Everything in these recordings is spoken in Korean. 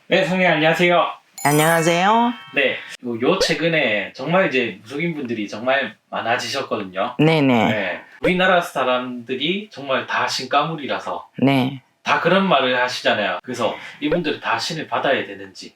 네, 선생님 안녕하세요. 안녕하세요. 네, 요 최근에 정말 이제 무속인분들이 정말 많아지셨거든요. 네네. 네, 우리나라 사람들이 정말 다 신가물이라서 네. 다 그런 말을 하시잖아요. 그래서 이분들은 다 신을 받아야 되는지.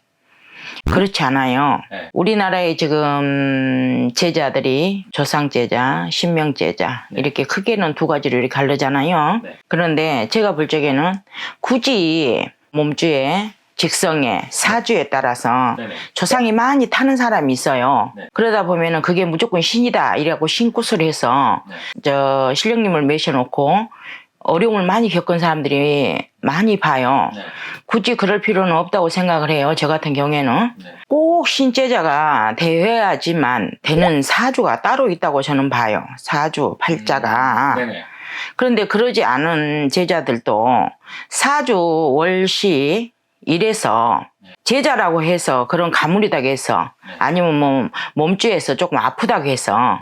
그렇지 않아요. 네. 우리나라의 지금 제자들이 조상제자, 신명제자 네. 이렇게 크게는 두 가지로 이렇게 가르잖아요. 네. 그런데 제가 볼 적에는 굳이 몸주에 직성에 사주에 따라서 네네. 조상이 많이 타는 사람이 있어요. 네. 그러다 보면은 그게 무조건 신이다 이라고 신굿을 해서 네. 저 신령님을 메셔놓고 어려움을 많이 겪은 사람들이 많이 봐요. 네. 굳이 그럴 필요는 없다고 생각을 해요. 저 같은 경우에는. 네. 꼭 신제자가 되어야지만 되는 사주가 따로 있다고 저는 봐요. 사주, 팔자가. 네네. 그런데 그러지 않은 제자들도 사주, 월시 이래서 제자라고 해서 그런 가물이다고 해서 아니면 뭐 몸주에서 조금 아프다고 해서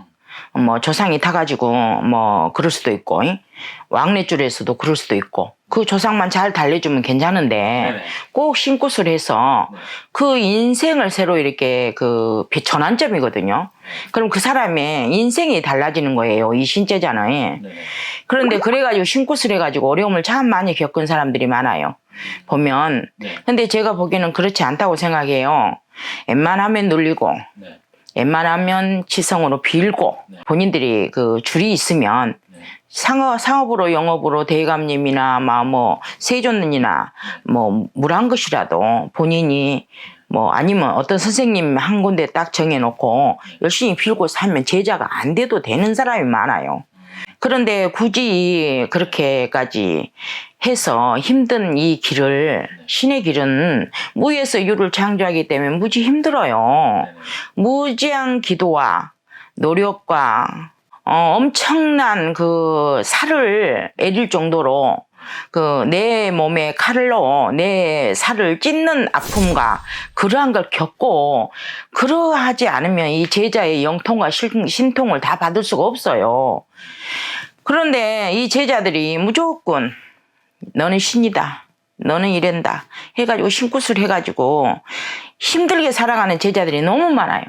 뭐 조상이 타가지고 뭐 그럴 수도 있고 왕래줄에서도 그럴 수도 있고 그 조상만 잘 달래주면 괜찮은데 네네. 꼭 신굿을 해서 그 인생을 새로 이렇게 그 전환점이거든요. 그럼 그 사람의 인생이 달라지는 거예요. 이 신제자는. 네네. 그런데 그래가지고 신굿을 해가지고 어려움을 참 많이 겪은 사람들이 많아요. 보면. 네. 근데 제가 보기에는 그렇지 않다고 생각해요. 웬만하면 놀리고 네. 웬만하면 지성으로 빌고 네. 본인들이 그 줄이 있으면 네. 상업으로 영업으로 대감님이나 뭐 세존이나 뭐 물한 것이라도 본인이 뭐 아니면 어떤 선생님 한 군데 딱 정해놓고 열심히 빌고 살면 제자가 안 돼도 되는 사람이 많아요. 그런데 굳이 그렇게까지 해서 힘든 이 길을, 신의 길은 무에서 유를 창조하기 때문에 무지 힘들어요. 무지한 기도와 노력과 엄청난 그 살을 애릴 정도로 그 내 몸에 칼로 내 살을 찢는 아픔과 그러한 걸 겪고 그러하지 않으면 이 제자의 영통과 신통을 다 받을 수가 없어요. 그런데 이 제자들이 무조건 너는 신이다. 너는 이랜다. 해가지고 신굿을 해가지고 힘들게 살아가는 제자들이 너무 많아요.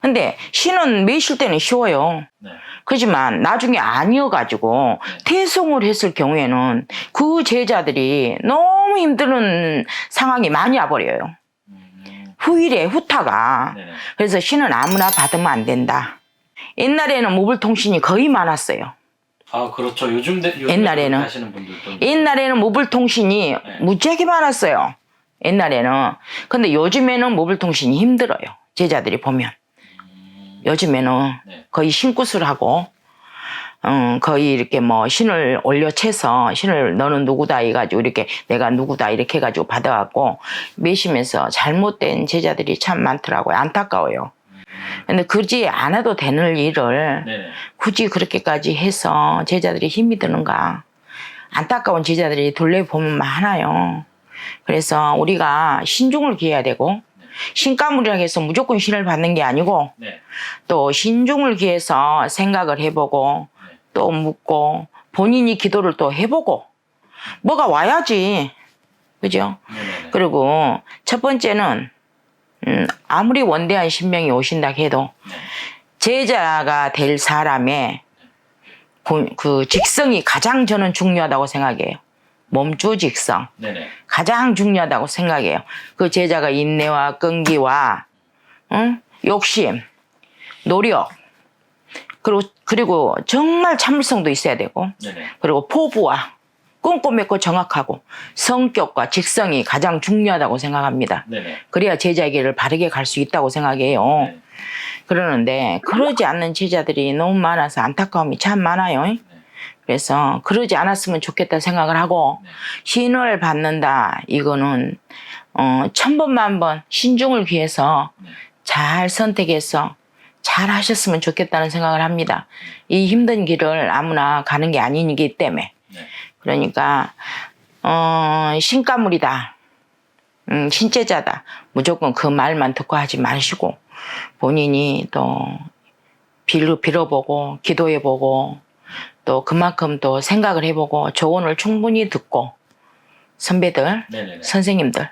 근데 신은 매실 때는 쉬워요. 네. 그렇지만 나중에 아니어가지고 퇴송을 했을 경우에는 그 제자들이 너무 힘든 상황이 많이 와버려요. 후일에 후타가. 네네. 그래서 신은 아무나 받으면 안 된다. 옛날에는 모불통신이 거의 많았어요. 아, 그렇죠. 요즘 옛날에는. 하시는 분들도. 옛날에는 모불통신이 무지하게 많았어요. 옛날에는. 근데 요즘에는 모불통신이 힘들어요. 제자들이 보면. 요즘에는 네. 거의 신굿을 하고 거의 이렇게 뭐 신을 올려채서 신을 너는 누구다 해가지고 이렇게 내가 누구다 이렇게 해가지고 받아갖고 매시면서 잘못된 제자들이 참 많더라고요. 안타까워요. 근데 굳이 안 해도 되는 일을 네네. 굳이 그렇게까지 해서 제자들이 힘이 드는가. 안타까운 제자들이 둘러보면 많아요. 그래서 우리가 신중을 기해야 되고 신가물이라고 해서 무조건 신을 받는 게 아니고 네. 또 신중을 기해서 생각을 해보고 또 묻고 본인이 기도를 또 해보고 뭐가 와야지. 그죠? 네네네. 그리고 첫 번째는 아무리 원대한 신명이 오신다 해도 제자가 될 사람의 그 직성이 가장 저는 중요하다고 생각해요. 몸주 직성. 네네. 가장 중요하다고 생각해요. 그 제자가 인내와 끈기와 욕심, 노력 그리고 정말 참을성도 있어야 되고 네네. 그리고 포부와 꼼꼼했고 정확하고 성격과 직성이 가장 중요하다고 생각합니다. 네네. 그래야 제자의 길을 바르게 갈 수 있다고 생각해요. 네. 그러는데 그러지 않는 제자들이 너무 많아서 안타까움이 참 많아요. 그래서 그러지 않았으면 좋겠다 생각을 하고 신을 받는다 이거는 1000번만번 신중을 기해서 잘 선택해서 잘 하셨으면 좋겠다는 생각을 합니다. 이 힘든 길을 아무나 가는 게 아니기 때문에. 그러니까 신가물이다. 신제자다. 무조건 그 말만 듣고 하지 마시고 본인이 또 빌어보고 기도해보고 또 그만큼 또 생각을 해보고 조언을 충분히 듣고 선배들, 네네네. 선생님들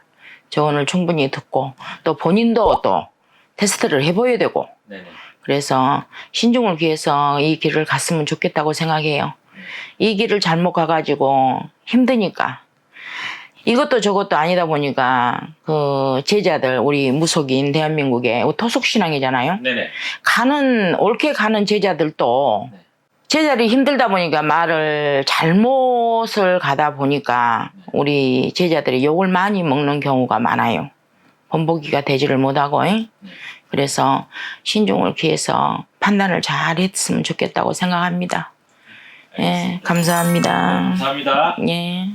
조언을 충분히 듣고 또 본인도 또 테스트를 해봐야 되고 네네. 그래서 신중을 기해서 이 길을 갔으면 좋겠다고 생각해요. 이 길을 잘못 가가지고 힘드니까 이것도 저것도 아니다 보니까 그 제자들 우리 무속인 대한민국의 토속신앙이잖아요. 네네. 옳게 가는 제자들도 네. 제자들이 힘들다 보니까 말을 잘못을 가다 보니까 우리 제자들이 욕을 많이 먹는 경우가 많아요. 본보기가 되지를 못하고. 그래서 신중을 기해서 판단을 잘 했으면 좋겠다고 생각합니다. 예, 감사합니다. 감사합니다. 예.